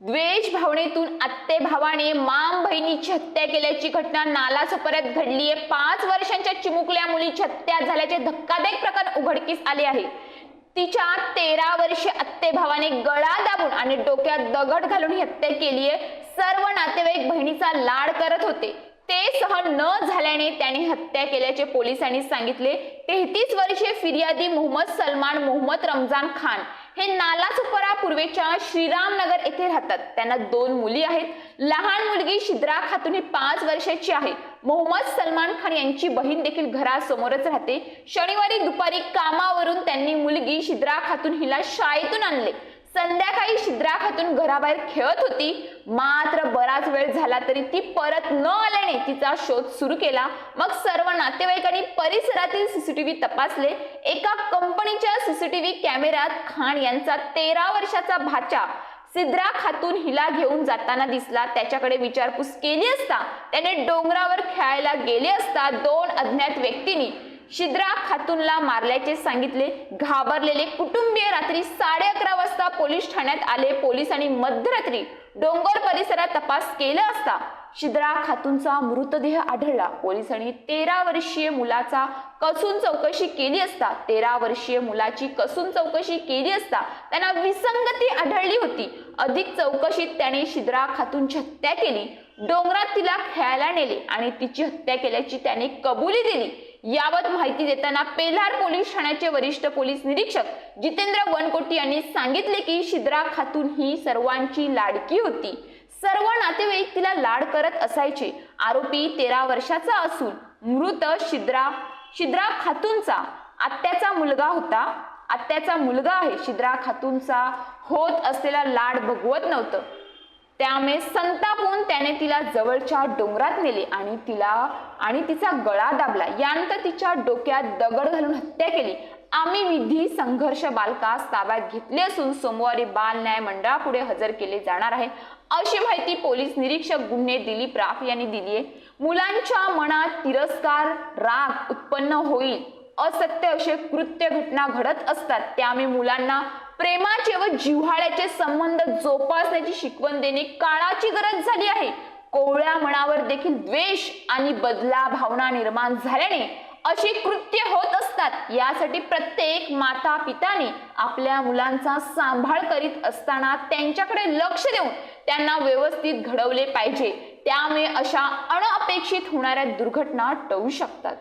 द्वेष भावनेतून आत्ते भावाने माम बहिणीची हत्या केल्याची घटना नालासोपाऱ्यात घडली आहे। 5 वर्षांच्या चिमुकल्या मुलीची हत्या झाल्याचे धक्कादायक प्रकार उघडकीस आले आहे। तिच्या 13 वर्षीय आत्ते भावाने गळा दाबून आणि डोक्यात दगड घालून ही हत्या केली आहे। सर्व नातेवाईक बहिणीचा लाड करत होते, ते सहन न झाल्याने त्याने हत्या केल्याचे पोलिसांनी सांगितले। 33 वर्षीय फिर्यादी मोहम्मद सलमान मोहम्मद रमजान खान हे नालासोपारा पूर्वेच्या श्रीरामनगर येथे राहतात। त्यांना 2 मुली आहेत। लहान मुलगी शिद्रा खातून ही 5 वर्षाची आहे। मोहम्मद सलमान खान यांची बहीण देखील घरासमोरच राहते। शनिवारी दुपारी कामावरून त्यांनी मुलगी शिद्रा खातून हिला शाळेतून आणले। संध्याकाळी शिद्रा खातून घराबाहेर खेळत होती, मात्र बराच वेळ झाला तरी ती परत न आल्याने तिचा शोध सुरू केला। मग सर्व नातेवाईकांनी परिसरातील सीसीटीव्ही तपासले। एका कंपनीच्या सीसीटीव्ही कॅमेऱ्यात खान यांचा 13 वर्षाचा भाचा शिद्रा खातून हिला घेऊन जाताना दिसला। त्याच्याकडे विचारपूस केली असता त्याने डोंगरावर खेळायला गेले असता 2 अज्ञात व्यक्तींनी शिद्रा खातूनला मारल्याचे सांगितले। घाबरलेले कुटुंबीय रात्री 11:30 वाजता पोलीस ठाण्यात आले। पोलिसांनी मध्यरात्री डोंगर परिसरात तपास केला असता शिद्रा खातूनचा मृतदेह आढळला। पोलिसांनी 13 वर्षीय मुलाचा कसून चौकशी केली असता 13 वर्षीय मुलाची कसून चौकशी केली असता त्यांना विसंगती आढळली होती। अधिक चौकशीत त्याने शिद्रा खातूनची हत्या केली, डोंगरात तिला खेळायला नेले आणि तिची हत्या केल्याची त्याने कबुली दिली। याबाबत माहिती देताना पेल्हार पोलीस ठाण्याचे वरिष्ठ पोलीस निरीक्षक जितेंद्र वनकोटी यांनी सांगितले की शिद्रा खातून ही सर्वांची लाडकी होती। सर्व नातेवाईक तिला लाड करत असायचे। आरोपी 13 वर्षाचा असून मृत शिद्रा खातूनचा आत्याचा मुलगा आहे। शिद्रा खातूनचा होत असलेला लाड भगवत नव्हतं, त्यामुळे संतापून त्याने तिला जवळच्या डोंगरात नेले आणि तिचा गळा दाबला। यानंतर तिच्या डोक्यात दगड घालून हत्या केली। आम्ही विधी संघर्ष बालकास ताब्यात घेतले असून सोमवारी बाल न्याय मंडळापुढे हजर केले जाणार आहे, अशी माहिती पोलीस निरीक्षक गुन्हे दिलीप राफ यांनी दिली आहे। मुलांच्या मनात तिरस्कार, राग उत्पन्न होईल, असत्य असे कृत्य घटना घडत असतात, त्यामुळे मुलांना प्रेमाचे व जिव्हाळ्याचे संबंध जोपासण्याची शिकवण देणे काळाची गरज झाली आहे। कोवळ्या मनावर देखील द्वेष आणि बदला भावना निर्माण झाल्याने अशी कृत्य होत असतात। यासाठी प्रत्येक माता पिताने आपल्या मुलांचा सांभाळ करीत असताना त्यांच्याकडे लक्ष देऊन त्यांना व्यवस्थित घडवले पाहिजे, त्यामुळे अशा अनपेक्षित होणाऱ्या दुर्घटना टळू शकतात।